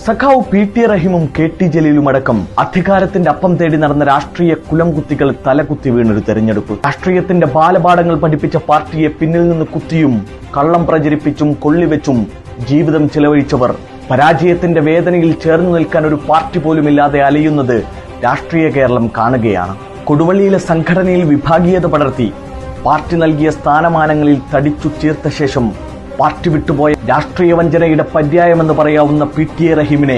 സഖാവ് PT. റഹീമും K T. ജലീലുമടക്കം അധികാരത്തിന്റെ അപ്പം തേടി നടന്ന രാഷ്ട്രീയ കുലംകുത്തികൾ തലകുത്തി വീണൊരു തെരഞ്ഞെടുപ്പ്. രാഷ്ട്രീയത്തിന്റെ ബാലപാഠങ്ങൾ പഠിപ്പിച്ച പാർട്ടിയെ പിന്നിൽ നിന്ന് കുത്തിയും കള്ളം പ്രചരിപ്പിച്ചും കൊള്ളിവെച്ചും ജീവിതം ചിലവഴിച്ചവർ പരാജയത്തിന്റെ വേദനയിൽ ചേർന്നു നിൽക്കാൻ ഒരു പാർട്ടി പോലുമില്ലാതെ അലയുന്നത് രാഷ്ട്രീയ കേരളം കാണുകയാണ്. കൊടുവള്ളിയിലെ സംഘടനയിൽ വിഭാഗീയത പടർത്തി പാർട്ടി നൽകിയ സ്ഥാനമാനങ്ങളിൽ തടിച്ചു ചീർത്ത ശേഷം പാർട്ടി വിട്ടുപോയ രാഷ്ട്രീയ വഞ്ചനയുടെ പര്യായമെന്ന് പറയാവുന്ന പി.ടി. റഹീമിനെ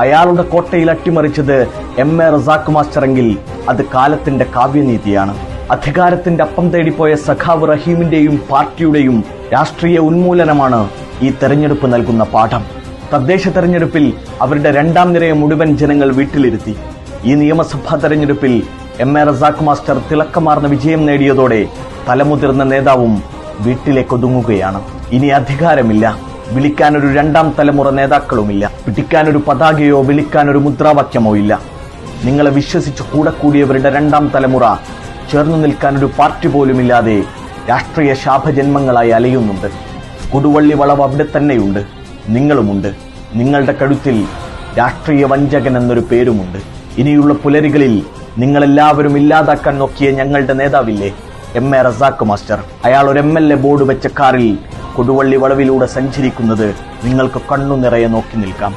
അയാളുടെ കോട്ടയിൽ അട്ടിമറിച്ചത് എം.എ. റസാഖ് മാസ്റ്ററെങ്കിൽ അത് കാലത്തിന്റെ കാവ്യനീതിയാണ്. അധികാരത്തിന്റെ അപ്പം തേടിപ്പോയ സഖാവ് റഹീമിന്റെയും പാർട്ടിയുടെയും രാഷ്ട്രീയ ഉന്മൂലനമാണ് ഈ തെരഞ്ഞെടുപ്പ് നൽകുന്ന പാഠം. തദ്ദേശ തെരഞ്ഞെടുപ്പിൽ അവരുടെ രണ്ടാം നിരയെ മുഴുവൻ ജനങ്ങൾ വീട്ടിലിരുത്തി. ഈ നിയമസഭാ തെരഞ്ഞെടുപ്പിൽ എം.എ. റസാഖ് മാസ്റ്റർ തിളക്കമാർന്ന വിജയം നേടിയതോടെ തലമുതിർന്ന നേതാവും വീട്ടിലേക്ക് ഒതുങ്ങുകയാണ്. ഇനി അധികാരമില്ല, വിളിക്കാനൊരു രണ്ടാം തലമുറ നേതാക്കളുമില്ല, പിടിക്കാനൊരു പതാകയോ വിളിക്കാനൊരു മുദ്രാവാക്യമോ ഇല്ല. നിങ്ങളെ വിശ്വസിച്ച് കൂടെ കൂടിയവരുടെ രണ്ടാം തലമുറ ചേർന്നു നിൽക്കാനൊരു പാർട്ടി പോലുമില്ലാതെ രാഷ്ട്രീയ ശാപജന്മങ്ങളായി അലയുന്നുണ്ട്. കൊടുവള്ളി വളവ് അവിടെ തന്നെയുണ്ട്, നിങ്ങളുമുണ്ട്. നിങ്ങളുടെ കഴുത്തിൽ രാഷ്ട്രീയ വഞ്ചകൻ എന്നൊരു പേരുമുണ്ട്. ഇനിയുള്ള പുലരികളിൽ നിങ്ങളെല്ലാവരും ഇല്ലാതാക്കാൻ നോക്കിയ ഞങ്ങളുടെ നേതാവില്ലേ എം.എ. റസാഖ് മാസ്റ്റർ, അയാൾ ഒരു MLA ബോർഡ് വെച്ച കാറിൽ കൊടുവള്ളി വളവിലൂടെ സഞ്ചരിക്കുന്നത് നിങ്ങൾക്ക് കണ്ണു നിറയെ നോക്കി നിൽക്കാം.